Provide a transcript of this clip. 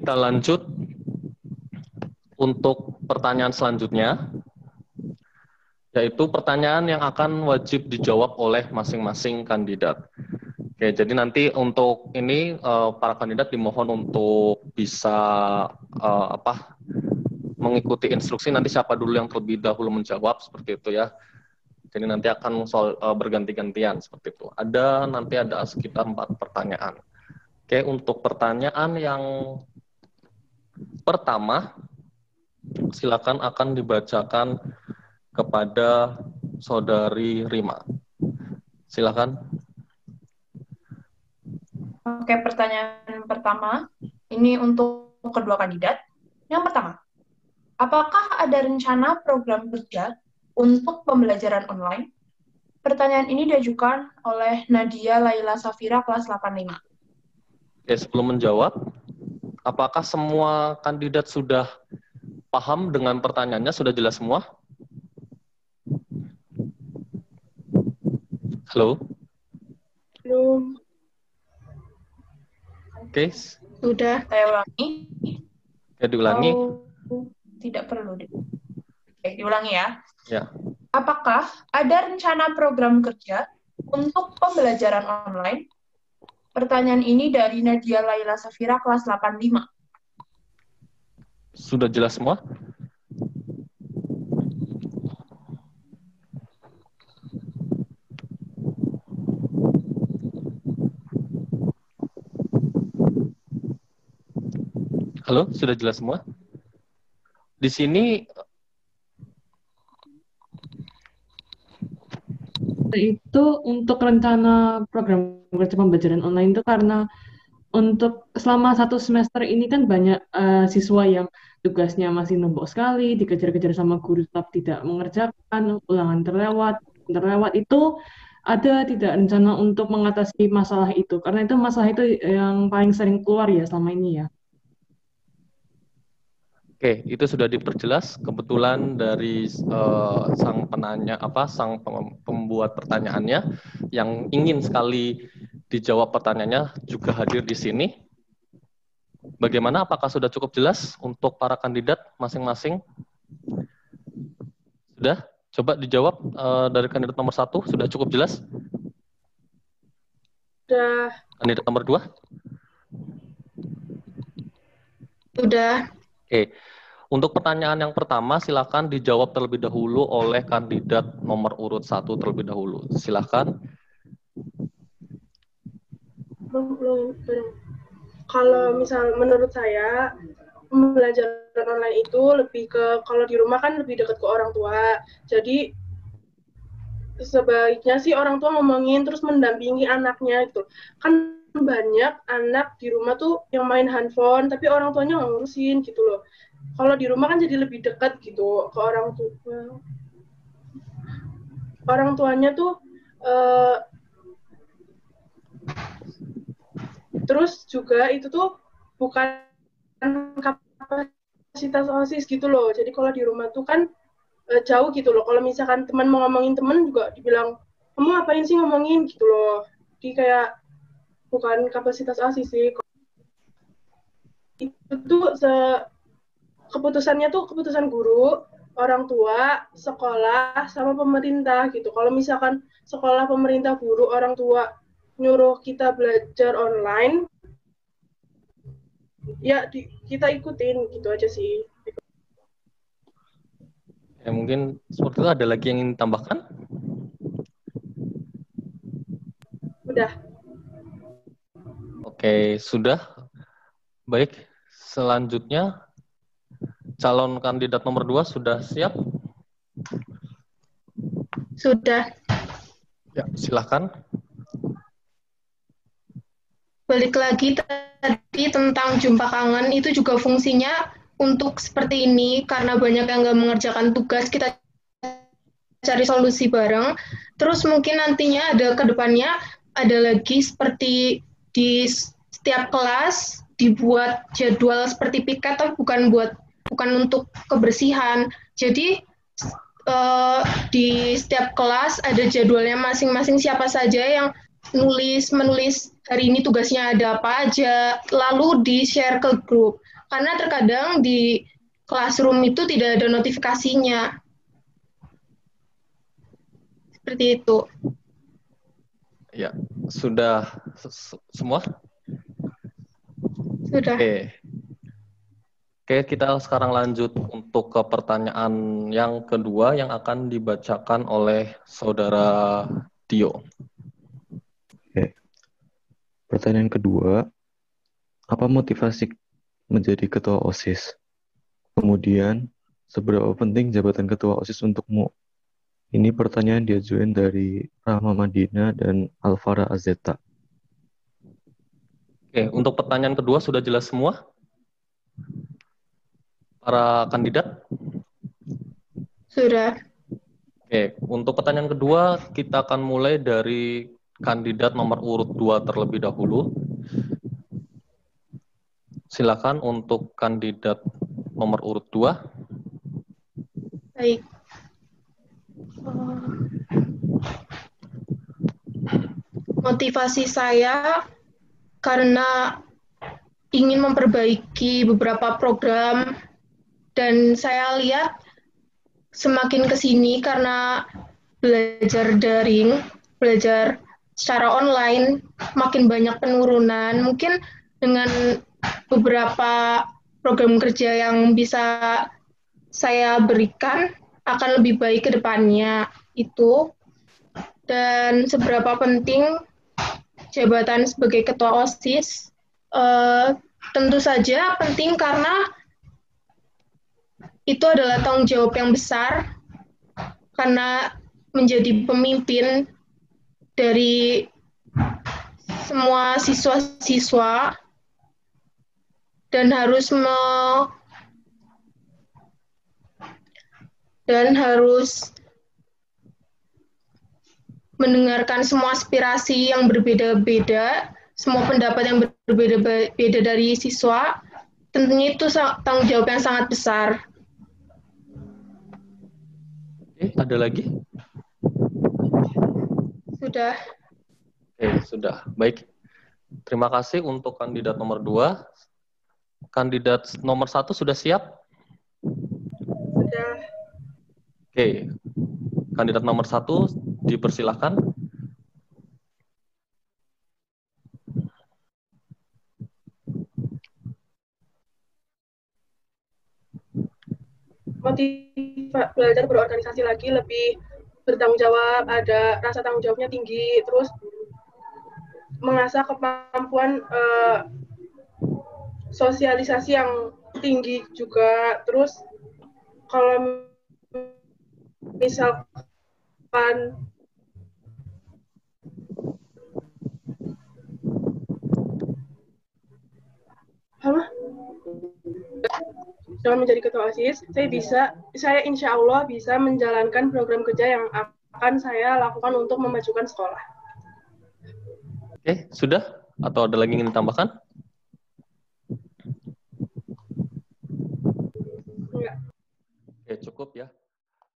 Kita lanjut untuk pertanyaan selanjutnya, yaitu pertanyaan yang akan wajib dijawab oleh masing-masing kandidat. Oke, jadi nanti untuk ini para kandidat dimohon untuk bisa mengikuti instruksi, nanti siapa dulu yang terlebih dahulu menjawab, seperti itu ya. Jadi nanti akan berganti-gantian seperti itu. Nanti ada sekitar 4 pertanyaan. Oke, untuk pertanyaan yang pertama, silakan akan dibacakan kepada Saudari Rima. Silakan. Oke, pertanyaan pertama. Ini untuk kedua kandidat. Yang pertama, apakah ada rencana program kerja untuk pembelajaran online? Pertanyaan ini diajukan oleh Nadia Laila Safira, kelas 85. Oke, sebelum menjawab, apakah semua kandidat sudah paham dengan pertanyaannya? Sudah jelas semua? Halo? Belum. Oke. Sudah. Saya ulangi. Ya, diulangi. Tidak perlu. Oke, diulangi ya. Ya. Apakah ada rencana program kerja untuk pembelajaran online? Pertanyaan ini dari Nadia Laila Safira, kelas 85. Sudah jelas semua? Halo, sudah jelas semua? Di sini itu untuk rencana program kerja pembelajaran online itu karena untuk selama 1 semester ini kan banyak siswa yang tugasnya masih numpuk sekali, dikejar-kejar sama guru tetap tidak mengerjakan, ulangan terlewat itu ada tidak rencana untuk mengatasi masalah itu, karena itu masalah itu yang paling sering keluar ya selama ini ya. Oke, itu sudah diperjelas. Kebetulan dari sang penanya, sang pembuat pertanyaannya yang ingin sekali dijawab pertanyaannya juga hadir di sini. Bagaimana? Apakah sudah cukup jelas untuk para kandidat masing-masing? Sudah? Coba dijawab dari kandidat nomor 1, sudah cukup jelas? Sudah. Kandidat nomor 2? Sudah. Oke. Untuk pertanyaan yang pertama, silakan dijawab terlebih dahulu oleh kandidat nomor urut 1 terlebih dahulu. Silakan. Kalau misal menurut saya, pembelajaran online itu lebih ke, kalau di rumah kan lebih dekat ke orang tua. Jadi sebaiknya sih orang tua ngomongin terus mendampingi anaknya gitu. Kan banyak anak di rumah tuh yang main handphone, tapi orang tuanya nggak ngurusin gitu loh. Kalau di rumah kan jadi lebih dekat gitu ke orang tua. Orang tuanya tuh terus juga itu tuh bukan kapasitas OSIS gitu loh. Jadi kalau di rumah tuh kan jauh gitu loh. Kalau misalkan teman mau ngomongin teman juga dibilang, kamu ngapain sih ngomongin gitu loh. Jadi kayak bukan kapasitas OSIS sih. Itu tuh keputusannya tuh keputusan guru, orang tua, sekolah, sama pemerintah gitu. Kalau misalkan sekolah, pemerintah, guru, orang tua nyuruh kita belajar online, ya kita ikutin gitu aja sih. Ya, mungkin seperti itu. Ada lagi yang ingin ditambahkan? Udah. Oke, sudah. Baik, selanjutnya calon kandidat nomor 2 sudah siap? Sudah. Ya, silakan. Balik lagi tadi tentang jumpa kangen, itu juga fungsinya untuk seperti ini, karena banyak yang nggak mengerjakan tugas, kita cari solusi bareng. Terus mungkin nantinya ada ke depannya, ada lagi seperti di setiap kelas, dibuat jadwal seperti piket, tapi bukan untuk kebersihan. Jadi di setiap kelas ada jadwalnya masing-masing, siapa saja yang menulis hari ini tugasnya ada apa aja, lalu di-share ke grup. Karena terkadang di classroom itu tidak ada notifikasinya. Seperti itu. Ya, sudah semua? Sudah. Oke, kita sekarang lanjut untuk ke pertanyaan yang kedua yang akan dibacakan oleh Saudara Dio. Oke. Pertanyaan kedua, apa motivasi menjadi ketua OSIS? Kemudian, seberapa penting jabatan ketua OSIS untukmu? Ini pertanyaan diajukan dari Rahma Madina dan Alvara Azeta. Oke, untuk pertanyaan kedua sudah jelas semua? Para kandidat? Sudah. Oke, untuk pertanyaan kedua, kita akan mulai dari kandidat nomor urut 2 terlebih dahulu. Silakan untuk kandidat nomor urut 2. Baik. Motivasi saya karena ingin memperbaiki beberapa program dan saya lihat semakin ke sini karena belajar daring, belajar secara online, makin banyak penurunan. Mungkin dengan beberapa program kerja yang bisa saya berikan akan lebih baik ke depannya itu. Dan seberapa penting jabatan sebagai ketua OSIS? Tentu saja penting karena itu adalah tanggung jawab yang besar karena menjadi pemimpin dari semua siswa-siswa dan harus mendengarkan semua aspirasi yang berbeda-beda, semua pendapat yang berbeda-beda dari siswa, tentunya itu tanggung jawab yang sangat besar. Ada lagi? Sudah. Sudah. Baik. Terima kasih untuk kandidat nomor 2. Kandidat nomor 1 sudah siap? Sudah. Kandidat nomor 1 dipersilahkan. Belajar berorganisasi lagi, lebih bertanggung jawab, ada rasa tanggung jawabnya tinggi, terus mengasah kemampuan sosialisasi yang tinggi juga. Terus kalau misalkan dengan menjadi ketua OSIS, saya insya Allah bisa menjalankan program kerja yang akan saya lakukan untuk memajukan sekolah. Sudah? Atau ada lagi yang ingin ditambahkan?